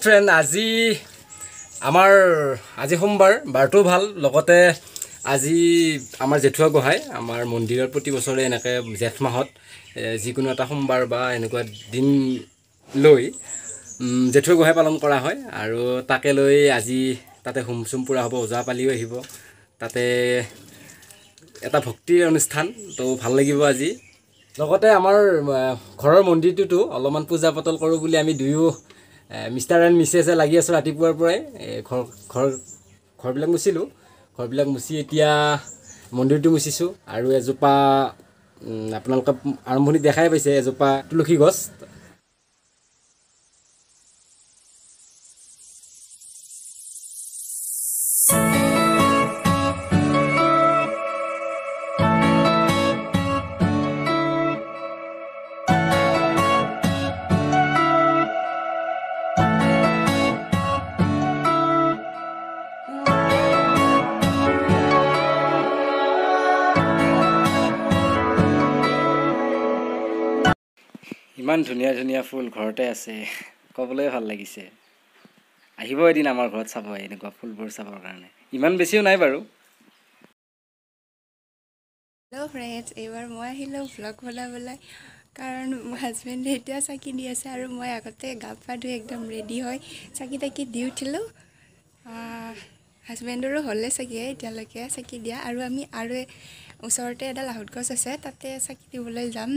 Friend আজি সোমবাৰ বাৰটো ভাল লগতে আজি আমাৰ জেঠুৱা গোহাঁই আমাৰ মন্দিৰৰ প্ৰতি বছৰে এনেকৈ জেঠ মাহত যিকোনো এটা সোমবাৰ বা এনেকুৱা দিন লৈ জেঠুৱা গোহাঁই পালন কৰা হয় আৰু তাকে লৈ আজি তাতে হোম চোম পুৰা হ'ব ওজাপালিও আহিব তাতে এটা ভক্তিৰ অনুষ্ঠান তো ভাল লাগিব আজি লগতে আমাৰ ঘৰৰ মন্দিৰটোতো অলপমান পূজা পাতল কৰোঁ বুলি আমি দুয়ো মিষ্টাৰ এণ্ড মিছেছে লাগি আছোঁ ৰাতিপুৱাৰ পৰাই ঘৰবিলাক মুচিলোঁ ঘৰবিলাক মুচি এতিয়া মন্দিৰটো মুচিছোঁ আৰু এজোপা আপোনালোকে আৰম্ভণিত দেখাই পাইছে এজোপা তুলসী গছ ইমান ধুনীয়া ধুনীয়া ফুল ঘৰতে আছে ক'বলৈ ভাল লাগিছে আহিব এদিন আমাৰ ঘৰত চাব এনেকুৱা ফুলবোৰ চাবৰ কাৰণে ইমান বেছিও নাই বাৰু হেল্ল' ফ্ৰেণ্ডছ এইবাৰ মই আহিলোঁ ভ্লগ বনাবলৈ কাৰণ মোৰ হাজবেণ্ডে এতিয়া চাকি দি আছে আৰু মই আগতে গা পা ধুই একদম ৰেডি হৈ চাকি তাকি দি উঠিলোঁ হাজবেণ্ডৰো হ'লে চাগে এতিয়ালৈকে চাকি দিয়া আৰু আমি ওচৰতে এডাল আহঁত গছ আছে তাতে চাকি দিবলৈ যাম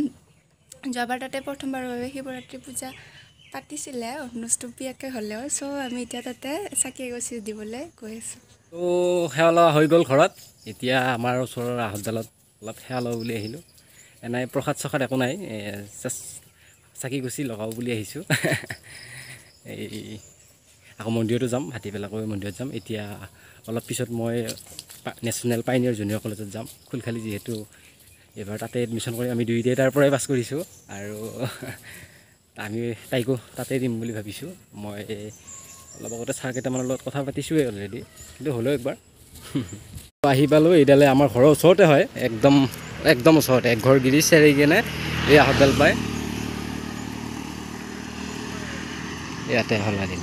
যোৱাবাৰ তাতে প্ৰথমবাৰৰ বাবে শিৱৰাত্ৰি পূজা পাতিছিলে অনুষ্টুপীয়াকৈ হ'লেও চ' আমি এতিয়া তাতে চাকি এগছি দিবলৈ গৈ আছোঁ তো সেৱা লোৱা হৈ গ'ল ঘৰত এতিয়া আমাৰ ওচৰৰ আহঁতডালত অলপ সেৱা লওঁ বুলি আহিলোঁ এনেই প্ৰসাদ চসাদ একো নাই জাষ্ট চাকি গুচি লগাওঁ বুলি আহিছোঁ এই আকৌ মন্দিৰতো যাম ভাটিবেলাকৈ মন্দিৰত যাম এতিয়া অলপ পিছত মই নেশ্যনেল পাইনিয়াৰ জুনিয়ৰ কলেজত যাম খুলখালি যিহেতু এইবাৰ তাতে এডমিশ্যন কৰি আমি দুয়োটাই তাৰ পৰাই পাছ কৰিছোঁ আৰু আমি তাইকো তাতে দিম বুলি ভাবিছোঁ মই অলপ আগতে ছাৰ কেইটামানৰ লগত কথা পাতিছোঁৱেই অলৰেডি কিন্তু হ'লেও একবাৰ আহি পালোঁ এইডালে আমাৰ ঘৰৰ ওচৰতে হয় একদম ওচৰতে এক ঘৰ গিৰি চেৰি কিনে এই আহঁতডাল পায় ইয়াতে হ'ল এদিন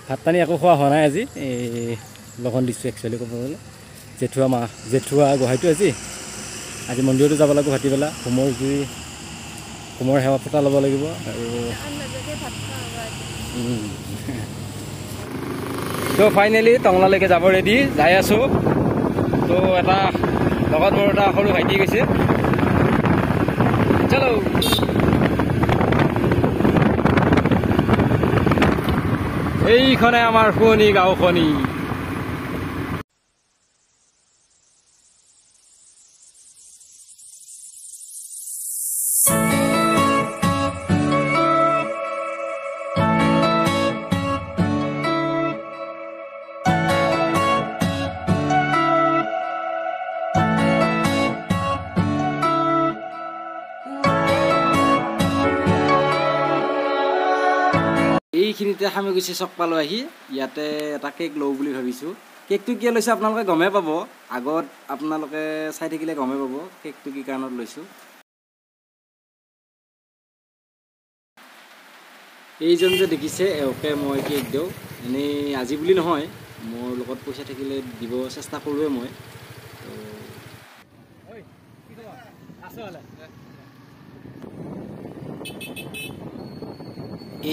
ভাত পানী একো খোৱা হোৱা নাই আজি এই লঘন দিছোঁ একচুৱেলি ক'ব গ'লে জেঠুৱা গোহাঁইটো আজি মন্দিৰতো যাব লাগিব ভাটিবেলা হোমৰ সেৱা ফটা ল'ব লাগিব আৰু তো ফাইনেলি টংলালৈকে যাব ৰেডি যাই আছোঁ তো এটা লগত মোৰ এটা সৰু ভাইটি গৈছে চলো এইখনে আমাৰ শুৱনি গাঁওখনি এইখিনিতে সামগুচি চক পালোঁ আহি ইয়াতে এটা কেক লওঁ বুলি ভাবিছোঁ কেকটো কিয় লৈছোঁ আপোনালোকে গমেই পাব আগত আপোনালোকে চাই থাকিলে গমেই পাব কেকটো কি কাৰণত লৈছোঁ এইজন যে দেখিছে এওঁকে মই কেক দিওঁ এনেই আজি বুলি নহয় মোৰ লগত পইচা থাকিলে দিব চেষ্টা কৰোঁৱে মই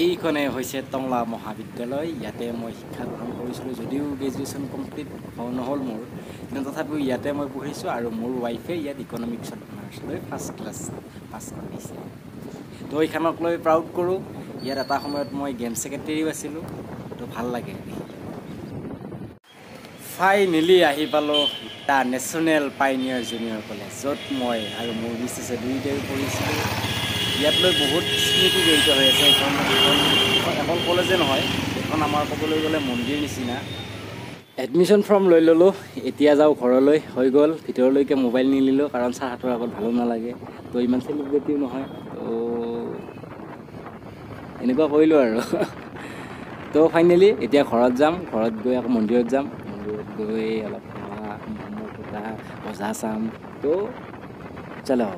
এইখনে হৈছে টংলা মহাবিদ্যালয় ইয়াতে মই শিক্ষা গ্ৰহণ কৰিছিলোঁ যদিও গ্ৰেজুৱেশ্যন কমপ্লিট নহ'ল মোৰ কিন্তু তথাপিও ইয়াতে মই পঢ়িছোঁ আৰু মোৰ ৱাইফে ইয়াত ইকনমিক্সত অনাৰ্ছ লৈ ফাৰ্ষ্ট ক্লাছ পাছ কৰিছে তো এইখনক লৈ প্ৰাউড কৰোঁ ইয়াত এটা সময়ত মই গেম ছেক্ৰেটেৰীও আছিলোঁ তো ভাল লাগে ফাইনেলি আহি পালোঁ দ্য নেশ্যনেল পাইনিয়াৰ জুনিয়ৰ কলেজ য'ত মই আৰু মোৰ মিছেছে দুয়োটাই পঢ়িছিলোঁ ইয়াত লৈ বহুত স্মৃতি জড়িত হৈ আছে। এখন কলেজে নহয়, এখন আমাৰ ক'বলৈ গ'লে মন্দিৰ নিচিনা। এডমিশ্যন ফৰ্ম লৈ ল'লোঁ, এতিয়া যাওঁ ঘৰলৈ। হৈ গ'ল, ভিতৰলৈকে মোবাইল নিনিলোঁ কাৰণ চাৰহঁতৰ আগত ভালো নালাগে, তো ইমান চেলিব্ৰিটিও নহয়, তো এনেকুৱা কৰিলোঁ আৰু। তো ফাইনেলি এতিয়া ঘৰত যাম, ঘৰত গৈ আকৌ মন্দিৰত যাম, মন্দিৰত গৈ অলপ ম'ম' ফুটা ওজা চাম, তো চলো।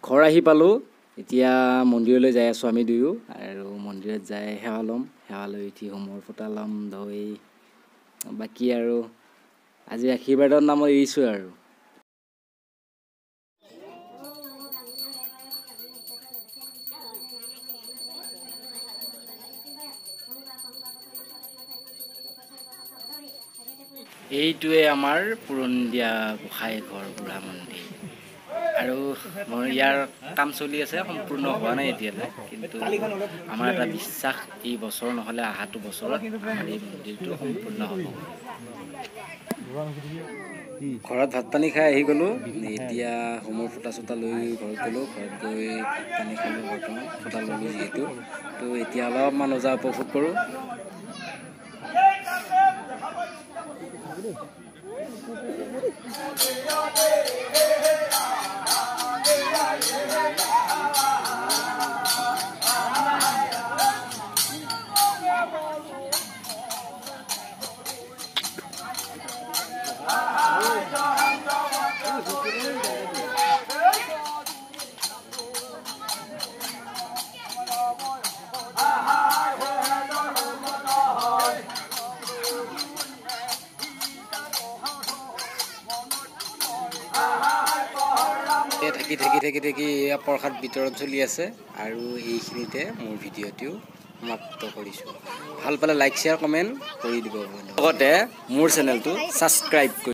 ঘৰ আহি পালোঁ, এতিয়া মন্দিৰলৈ যাই আছোঁ আমি দুয়ো, আৰু মন্দিৰত যাই সেৱা ল'ম, সেৱা লৈ উঠি হোমৰ ফুটা ল'ম, ধৰি বাকী আৰু আজি আশীৰ্বাদৰ নামত এৰিছোঁ আৰু। এইটোৱে আমাৰ পুৰণিয়া গোঁসাই ঘৰ বুঢ়া মন্দিৰ, আৰু মোৰ ইয়াৰ কাম চলি আছে, সম্পূৰ্ণ হোৱা নাই এতিয়ালৈ, কিন্তু আমাৰ এটা বিশ্বাস, এই বছৰ নহ'লে অহাটো বছৰত আমাৰ এই মন্দিৰটো সম্পূৰ্ণ হ'ব। ঘৰত ভাত পানী খাই আহি গ'লোঁ, এতিয়া হোমৰ ফুটা চুটা লৈ ঘৰত গ'লোঁ, ঘৰত গৈ ভাত পানী খালোঁ, বৰ্তমান ফুটা ল'লোঁ যিহেতু, তো এতিয়া অলপমান ওজা উপভোগ কৰোঁ। থাকি এয়া প্ৰসাদ বিতৰণ চলি আছে, আৰু এইখিনিতে মোৰ ভিডিঅ'টিও সমাপ্ত কৰিছোঁ। ভাল পালে লাইক শ্বেয়াৰ কমেণ্ট কৰি দিব, লগতে মোৰ চেনেলটো ছাবস্ক্ৰাইব কৰি